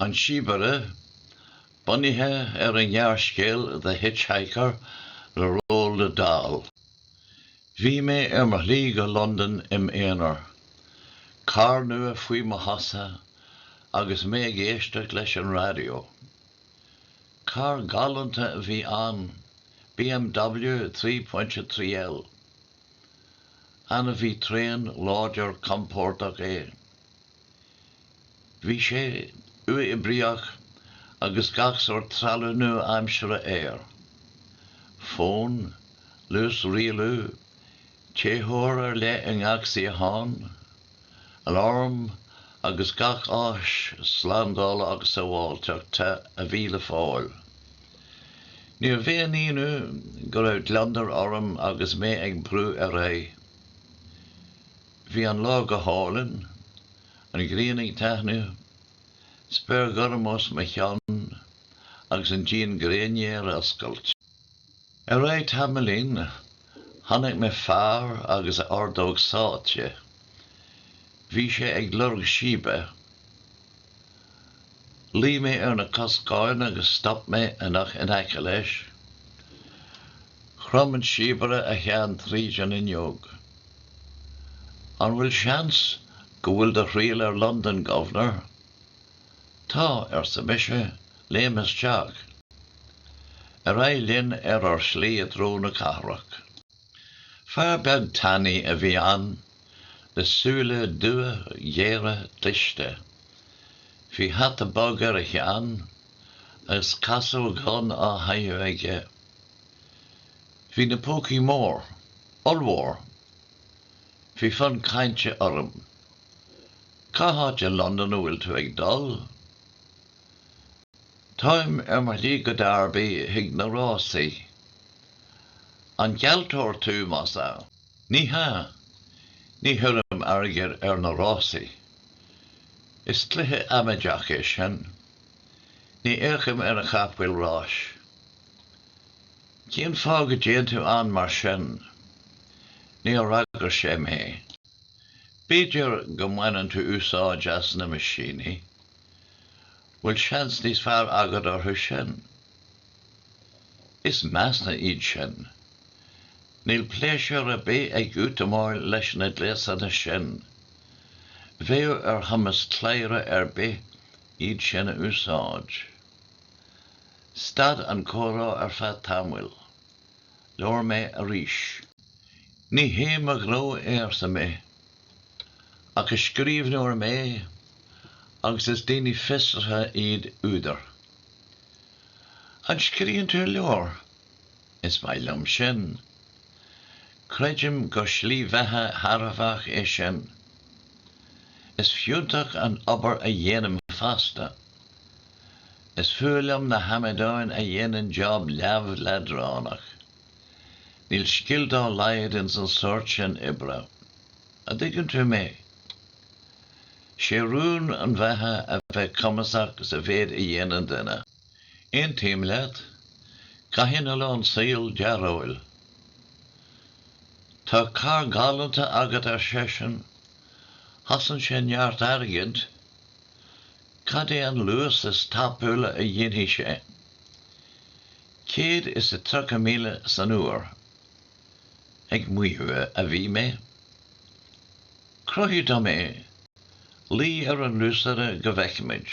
An Síobaire, Bunaithe an ghearrscéal the Hitchhiker le Roald Dahl. Bhí mé mar lí go London im éonar. Car nua faoi mo hosa agus mé géisteach leis an radio. Car galanta bhí an BMW 3.3L. Anna bhí tréan láidir compórtach é. Bhí sé ua I bríoch agus gach sort tralú nua aimsire air. Fón, luas rialú, téthóir le an gheachsaí hán, alarm agus gach áis slandála agus a bháilteachta a bhí le fáil. Ní bhéan íonú go raibh landar orm agus mé ag brú a ré. Bhí an lá go hálann, an gríanaigh teithnú, spéir gormos me cheann agus an dín gréine rascailt. A ré tamlín, tháinig me fearr agus a ordóg sáte. Bhí sé ag lurg Síobaire. Lí mé ar na cascáin agus stop mé anach in aice leis. Chromann Síobaire a cheann tríd an inneog. An bhfuil seans go bhfuil de riail ar London Governor. Tá ar sa mise lémas teach. A rá linn ar slí a dró na cathrach. Fear beag tannaí a bhí an, le súile dua dhéire cliste. Bhí hat a bog ar a cheann, agus casú gan á haidh aige. Bhí na pócaí mór, olmhór. Bhí fan cainte orm. Cá háit in London bhfuil tú ag Dahl? Táim ar mar lí go Derby hiag na rásaí. An gealtóir tú más á. Ní há, ní thuirim airgear ar na rásaí. Is cluiche amaideach é sin. Ní éachim ar a chapfuil ráis. Cén fá go déan tú an mar sin. Ní ragur sé mé. Beidir go mainan tú úsáid as na masíní. Bhfuil seans níos fearr agad orthu sin. Is measna iad sin. Níl pléisiúr a bé ag útamáil leis na dléasanna sin. Bhéir ar hamas cléire ar bé iad sinna úsáid. Stad an córá ar feadh tamhfuil. Leor mé a ríis. Ní héim a gró éir sa mé. Ach is scríbhnúir mé, agus is daoine fisirthe iad údar. An scríonn tú leor, is mai liom sin. Creidim go slí bheithe tharbhach é sin. Is fiúntach an obair a dhéanam fasta. Is fuailm na hamadáin a dhéanaan job leabh ledránach. Níl scildá laiad in san sort sin ibre. A dtuigeann tú mé. Sé rún an bheithe a bheith cumasach sa bhéad a dhéanaan duine. Aon tíim leat, caitheann an saoil dearóil. Tá car galanta agat ar sesin, hasan sé neart airgid, cad é an luas is tapúla a dhéanaí sé. Céad is a 3,000 san uair. Ag muothú a bhí mé. Cruthú dá mé, lí ar an lúsare go bheicimiid.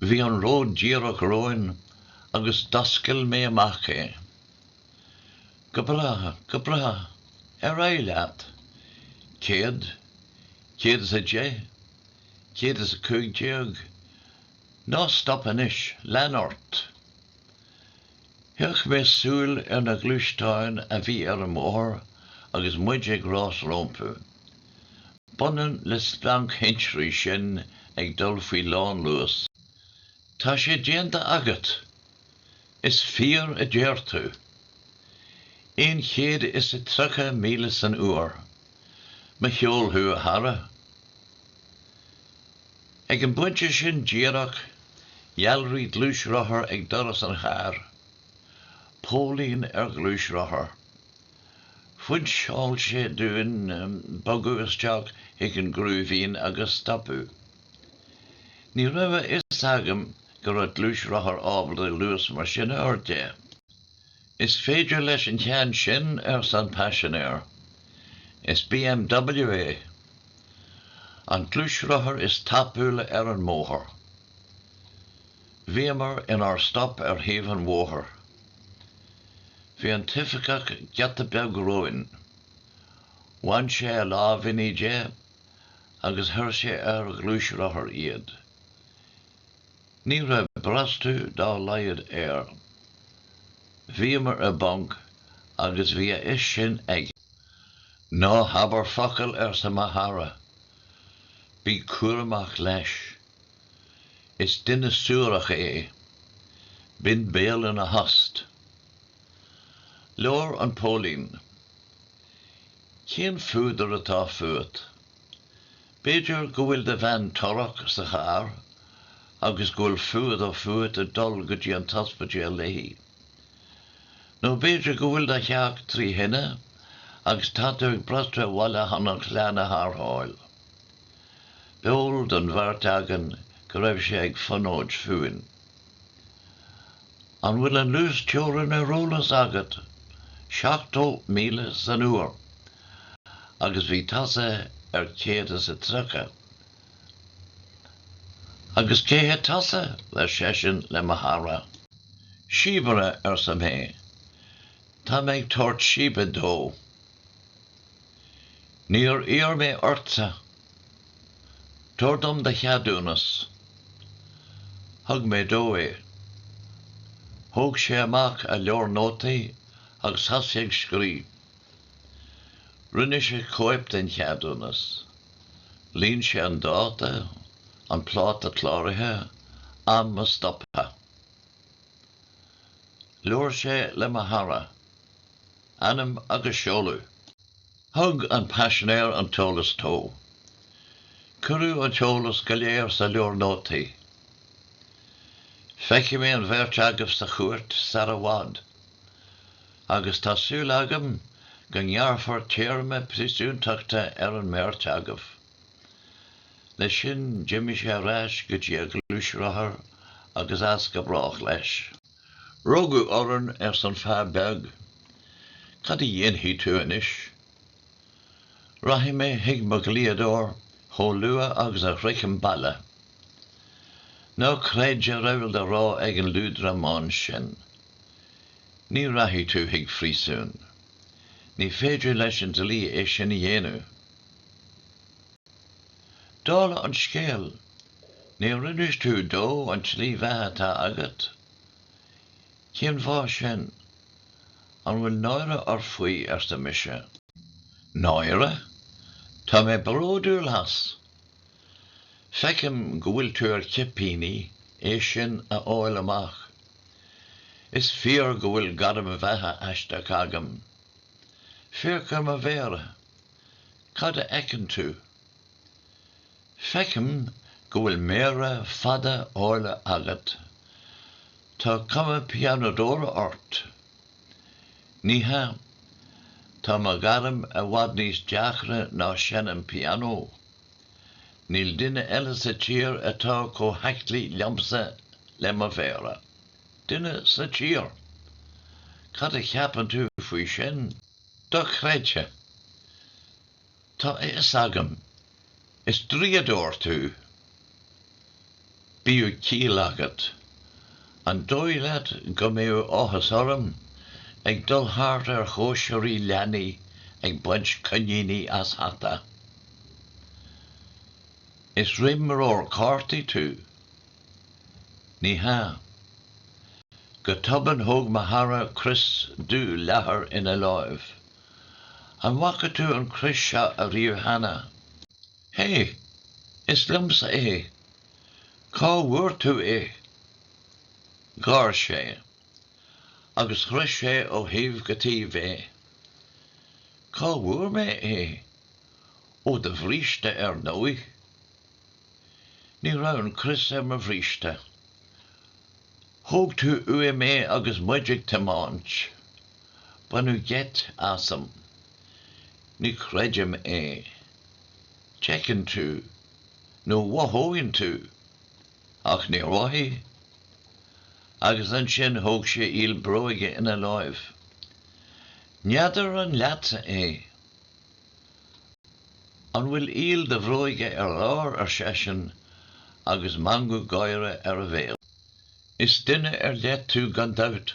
Bhí an ród díreach roin agus dascail mé amach é. Go bratha, ar é leat. Céad is a dé, céad is a cúig déag. Ná stoppan is, leanort. Thuach mé súil ar na glúistáin a bhí ar an mór agus muid ag rás rompu. Bunan le splanc hinchrí sin ag dul faoi lán luas. Tá sé déanta agat. Is fíor a déir tú. Aon chéad is a 3,000 san uair. Me cheolthú a hara. Ag an buinte sin díreach, gealraí glúisrothair ag doras an char. Pólín ar glúisrothair. Fuid seáil sé dúin bogu isteach ag an grúhín agus stopú. Ní rah is sagam gur dlúis rahar ábal a luas mar sin orde. Is féidir leis an chean sin san passionéir. Is BMW. An dlúis rahar is tapúla an móthar. Bhíamar in our stop híomh an mhóthar. Bhí an tificach gceata beag roin. Bhain sé a lábhaine dé, agus thuir sé glúis rahar iad. Ní raibh brastú dá laiad Bhíamar a bank, agus bhí is sin ag. Ná habar focail sa mahara. Bí cuaramach leis. Is duine suúrach bin béal in a host. Leor an pólín. Cén fúdar atá fuat. Beidir go bhfuil de bhean torach sa char, agus go bhfuil fuad ó fuat a dul go dtí an taspaidí a léi. nó beidir go bhfuil de cheach trí hinne, agus tátar brasta bhile hanach leanna thártháil. Beol don bhart agan go raibh sé ag fanóid fuin. An bhfuil an luas teorann a rólas agat, 7,000 san uair, agus bhí tasa céad sa trocha. Agus céthe tasa le sesin le mahara. Síobaire sa mé. Tá méid tort síbe dó. Níor mé orta. Tordom de cheadúnas. Thug mé dó Thug sé amach a leor nótaí agus hasíag scrí. Rinne sé cóip den cheadúnas. Lín sé an dáta, an pláta chláirithe, am a stoppa. Leor sé le mahara. Anam agus seolú. Thug an passionéir an teolas tó. Curú an teolas go léir sa leor nótaí. Feici mé an bheirt agah sa chuairt sa a bhád. Agus tá súil agam go ngearfar téarma prísúntaachta an méirt agah. Le sin Jimmy sé ráis go dtí a glúis rahar agus as go brach leis. Rógu orann san fear beag. Cad I dhéanfaí tú inis. Rahí mé hiag mo gliadóir chomh lua agus a chrichim balla. Ná creid a raibh de rá ag an lúdra mán sin. Ní rahí tú hiag frísún. Ní féidir leis an dlí sin I dhéanú. Dahl an scéal. Ní rinneas tú dó an tlí bheithe tá agat. Cén bhá sin. An bhfuil náire ar faoi sa mise. Náire? Tá mé bródúil has. Feicim go bhfuil tú ar cipíní sin a óil amach. Is fear go bhfuil gadam a bheithe aisteach agam. Fearcham a bhéire. Cad a eicin tú. Feicim go bhfuil méire fada óile agat. Tá cuma pianadóra ort. Ní ha. Tá má gadam a bhhad níos deachra ná sin an piano. Níl duine eile sa tír atá có heiclí liomsa le má bhéire. Duine sa tír. Cad a cheapan tú faoi sin? Do chréite. Tá is agam. Is dríadóir tú. Bíú cíl agat. An dóilad go méú áthas orm, ag dul thart ar chóisiirí leanaí ag buint cynníní as hata. Is rim mar ór cártaí tú. Ní ha. Go tuban thug mahara Chris dú lethar ina láimh. An wacha tú an Chris seo a riamh hana. Hé, is liomsa Cá bhuair tú Ghearr sé. Agus chris sé ó thaobh go tíobh Cá bhuair mé ó de bhríste ar nóí. Ní raibh an Chris mar bhríste. Thóg tú ua mé agus muideach tamáint. Banú get asam. Ní chreidim Checin tú. nó wathóin tú. ach ní roií, agus an sin thóg sé íl broige ina láimh. Neadar an leata é, an bhfuil íl de bhróige lár ar sesin agus mangu gaiire ar a bhéal. Is duine leat tú gan dabht,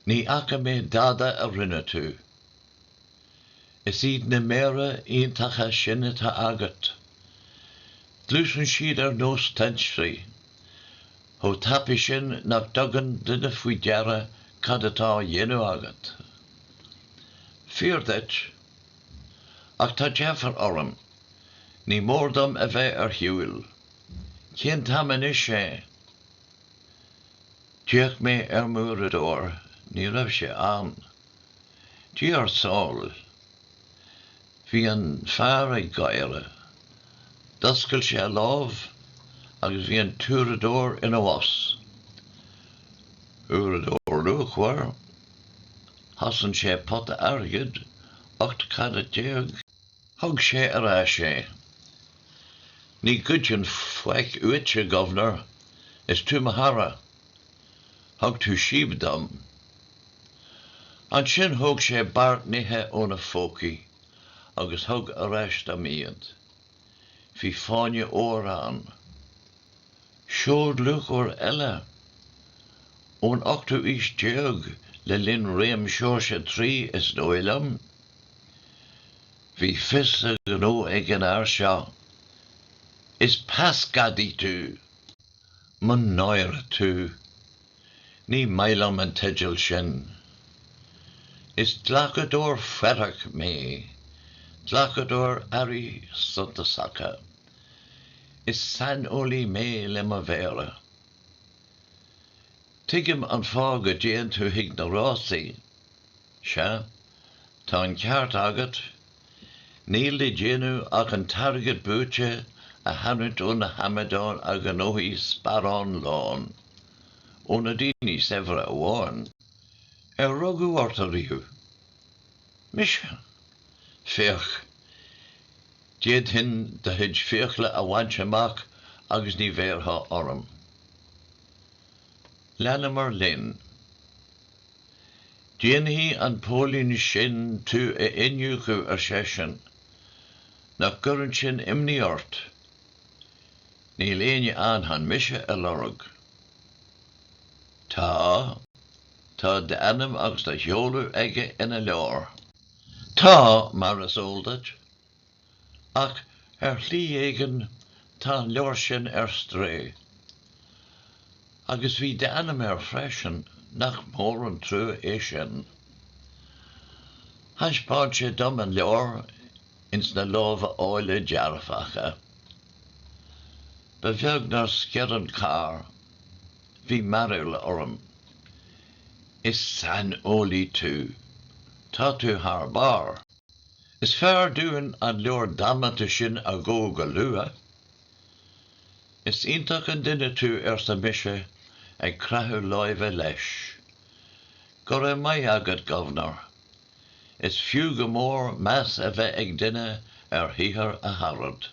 ní acha mé dada a rinne tú. Is iad na mére iontacha sinne tá agat. Dlúsan siad ar nós tensrí, ho tapi sin nach dogan duine faoi deara cad atá dhéanú agat. Fear ach tá deafar orm, ní mórdam a bheith ar hiúil. Cén taman is sé. Diach mé ar múradóir, ní raibh sé an. Ghearrscéal. Bhí an fear ag gaiire. Dascail sé a lámh, agus bhí an túradóir ina bhas. Úradóir luachhar, hasan sé pot airgid, 8 thug sé ará sé. Ní gudjin foic uite governor, is tú mahara. Thug tú siab dom. An sin thug sé bart nithe óna fóci, agus thug aráist am iad. Bhí fáinne órán. Seoir luachór eile. Ón 8 is deag le linn réim seoirse 3 is dóilam. Bhí fisa gnó ag an air seo. Is pascadí tú. Man náire tú. Ní mailam an teideal sin. Is dlachadóir ferach mé. Dlachadóir airí santa sacha. Is san ólaí mé le ma bhéire. Tuigim an fá go déan tú hiag na rásaí. Se, tá an ceart agat, níl de déanú ach an targad búte a hanút ó na hamadán a gnóí sparán lán. Ó na daoine sefra amháin. Ar rugú ortaríú. Mise, féach. Déad hin de hid féachla a bhaint amach agus ní bhéartha orm. Lenamar linn. Déanahí an pólín sin tú a inniuchu ar sesin, nach gurran sin imní ort. Ní léine an han mise a lorug. Tá de anam agus de heolú aige ina leor. Tá mar is óldait, ach ar hlí éigen tá leor sin ar stré. Agus bhí de anam ar freisin nach mór an trú é sin. Thaispáid sé dom an leor ins na lámha áile dearfacha. Ba bheag nar sceran car, bhí marúil orm. Is san ólaí tú. Tá tú thar bar. Is fearr dúin an leor damata sin a go lua. Is iontach an duine tú ar sa mise ag crathú láimhe leis. Go raibh mai agad governor. Is fiú go mór meas a bheith ag duine ar híthar a harrad.